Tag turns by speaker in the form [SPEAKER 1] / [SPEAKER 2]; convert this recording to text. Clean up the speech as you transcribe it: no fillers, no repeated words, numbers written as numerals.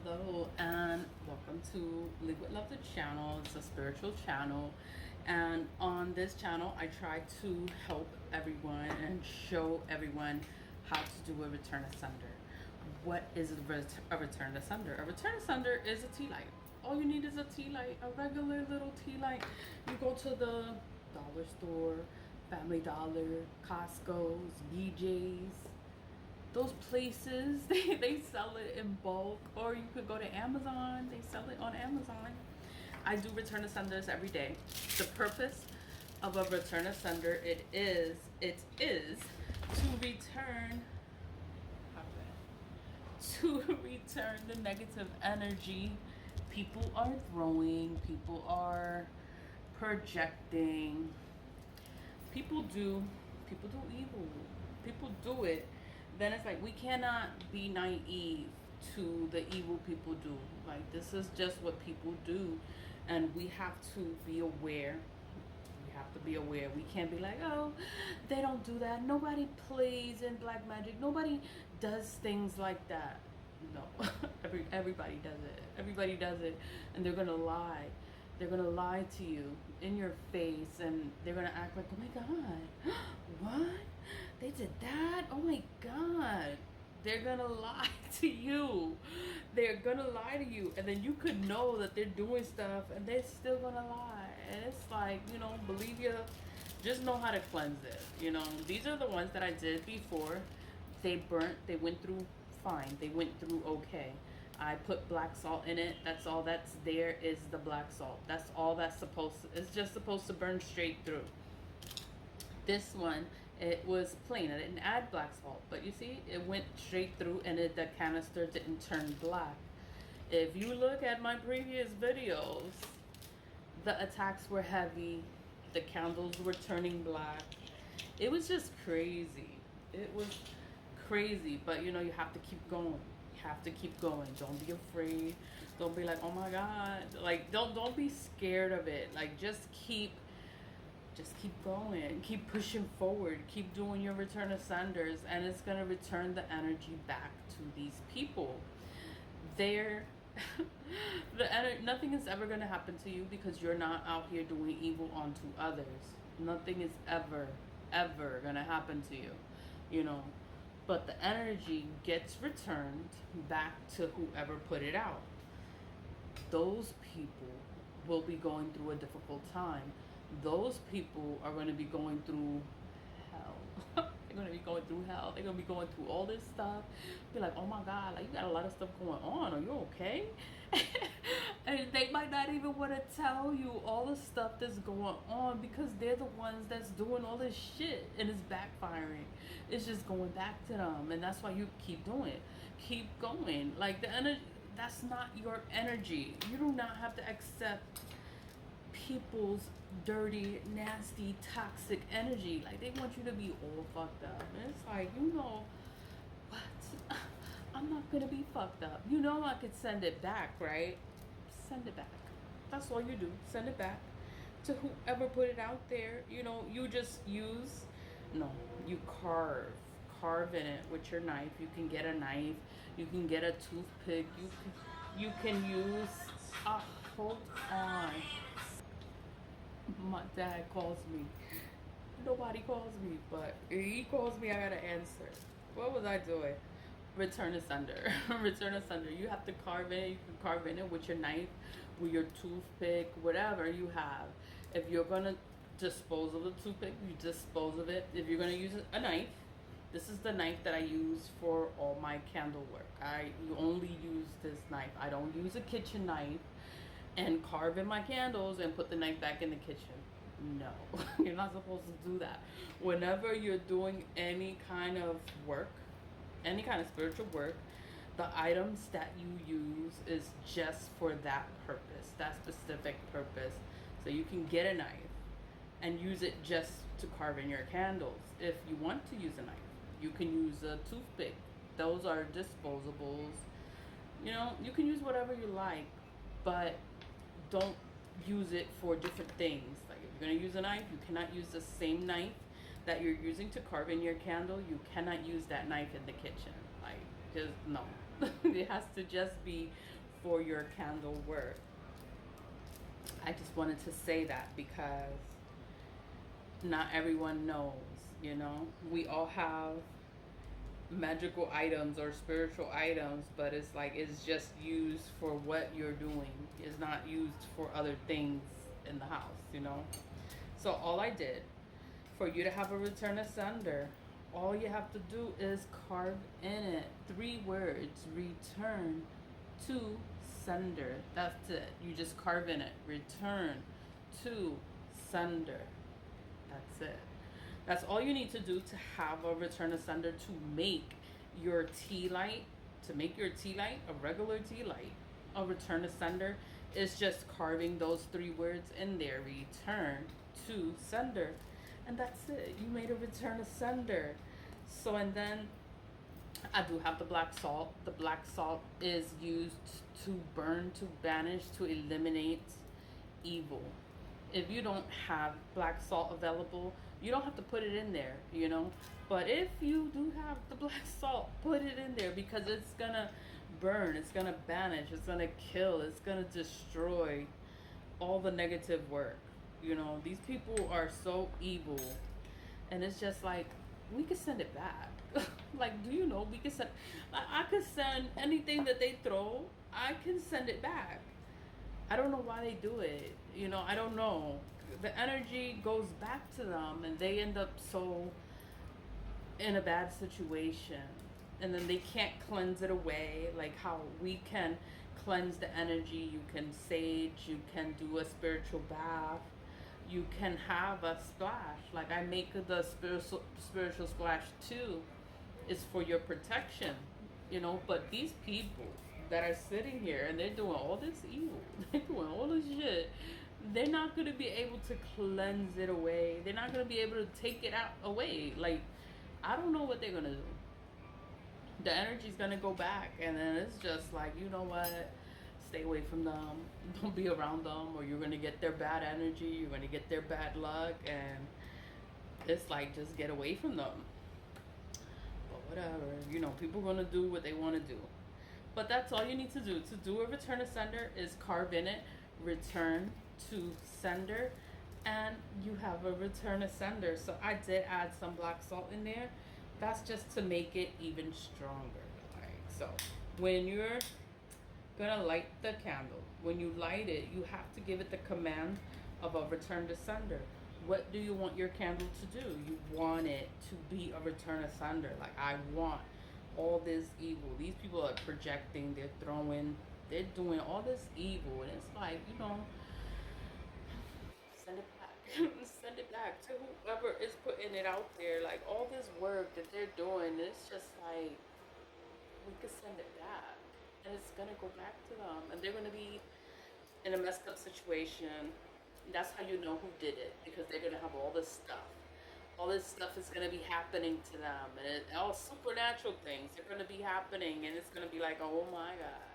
[SPEAKER 1] Hello and welcome to Live with Love the channel. It's a spiritual channel, and on this channel I try to help everyone and show everyone how to do a return asunder. What is a return asunder? A return asunder is a tea light. All you need is a tea light, a regular little tea light. You go to the dollar store, Family Dollar, Costco's, BJ's, those places, they sell it in bulk, or you could go to Amazon. They sell it on Amazon. I do return asunders every day. The purpose of a return asunder, it is to return the negative energy people are throwing, people are projecting. People do evil. People do it. Then it's like we cannot be naive to the evil people do. Like, this is just what people do, and we have to be aware. We have to be aware. We can't be like, oh, they don't do that. Nobody plays in black magic. Nobody does things like that. No, everybody does it. Everybody does it, and they're gonna lie. They're gonna lie to you in your face, and they're gonna act like, oh my god, what? They did that? Oh my god. They're gonna lie to you. They're gonna lie to you, and then you could know that they're doing stuff, and they're still gonna lie. And it's like, believe you, just know how to cleanse it. These are the ones that I did before. They burnt. They went through fine. They went through okay. I put black salt in it. That's all that's there is the black salt. That's all that's it's just supposed to burn straight through. This one, it was plain. I didn't add black salt, but you see, it went straight through, and the canister didn't turn black. If you look at my previous videos, the attacks were heavy. The candles were turning black. It was just crazy. It was crazy, but you have to keep going. Have to keep going. Don't be afraid. Don't be like, oh my god. Like, don't be scared of it. Like, just keep going. Keep pushing forward. Keep doing your return asunders, and it's gonna return the energy back to these people. Nothing is ever gonna happen to you because you're not out here doing evil onto others. Nothing is ever gonna happen to you. But the energy gets returned back to whoever put it out. Those people will be going through a difficult time. Those people are going to be going through hell. They're going to be going through hell. They're going to be going through all this stuff. Be like, oh my god, like, you got a lot of stuff going on. Are you okay? And they might not even want to tell you all the stuff that's going on because they're the ones that's doing all this shit, and it's backfiring. It's just going back to them, and that's why you keep doing it. Keep going. Like, the energy, that's not your energy. You do not have to accept people's dirty, nasty, toxic energy. Like, they want you to be all fucked up, and it's like, what? I'm not gonna be fucked up. I could send it back, right? Send it back. That's all you do. Send it back to whoever put it out there. You just use, no, you carve in it with your knife. You can get a knife. You can get a toothpick. You can use, hold on. My dad calls me. Nobody calls me, but if he calls me, I gotta answer. What was I doing? Return asunder. Return asunder. You have to carve in it. You can carve in it with your knife, with your toothpick, whatever you have. If you're gonna dispose of the toothpick, you dispose of it. If you're gonna use a knife, this is the knife that I use for all my candle work. You only use this knife. I don't use a kitchen knife and carve in my candles and put the knife back in the kitchen. No, you're not supposed to do that. Whenever you're doing any kind of work, any kind of spiritual work, the items that you use is just for that purpose, that specific purpose. So you can get a knife and use it just to carve in your candles. If you want to use a knife, you can use a toothpick. Those are disposables. You can use whatever you like, but don't use it for different things. Like, if you're going to use a knife, you cannot use the same knife that you're using to carve in your candle. You cannot use that knife in the kitchen. Like, just no. It has to just be for your candle work. I just wanted to say that because not everyone knows, you know. We all have magical items or spiritual items, but it's like it's just used for what you're doing. It's not used for other things in the house, you know. So all I did for you to have a return asunder, all you have to do is carve in it 3 words: return to sender. That's it. You just carve in it: return to sender. That's it. That's all you need to do to have a return asunder, to make your tea light, to make your tea light, a regular tea light, a return asunder, is just carving those 3 words in there: return to sender. And that's it. You made a return asunder. So, and then I do have the black salt. The black salt is used to burn, to banish, to eliminate evil. If you don't have black salt available, you don't have to put it in there, you know. But if you do have the black salt, put it in there, because it's gonna burn, it's gonna banish, it's gonna kill, it's gonna destroy all the negative work. You know, these people are so evil, and it's just like, we could send it back. Like, do you know, we could send, I could send anything that they throw, I can send it back. I don't know why they do it. You know, I don't know. The energy goes back to them, and they end up so in a bad situation. And then they can't cleanse it away like how we can cleanse the energy. You can sage, you can do a spiritual bath, you can have a splash. Like, I make the spiritual splash too. It's for your protection, you know. But these people that are sitting here and they're doing all this evil, they're doing all this shit, they're not going to be able to cleanse it away. They're not going to be able to take it out away. Like, I don't know what they're going to do. The energy's going to go back, and then it's just like, you know what, stay away from them, don't be around them, or you're going to get their bad energy, you're going to get their bad luck, and it's like, just get away from them. But whatever, you know, people are going to do what they want to do. But that's all you need to do. To do a return to sender is carve in it, return to sender, and you have a return to sender. So I did add some black salt in there. That's just to make it even stronger. Alright, so when you're gonna light the candle, when you light it, you have to give it the command of a return to sender. What do you want your candle to do? You want it to be a return to sender. Like, I want all this evil. These people are projecting, they're throwing, they're doing all this evil, and it's like, you know, send it back. Send it back to whoever is putting it out there. Like, all this work that they're doing, it's just like, we could send it back, and it's gonna go back to them, and they're gonna be in a messed up situation. That's how you know who did it, because they're gonna have all this stuff. All this stuff is going to be happening to them, and all supernatural things are going to be happening, and it's going to be like, oh my God,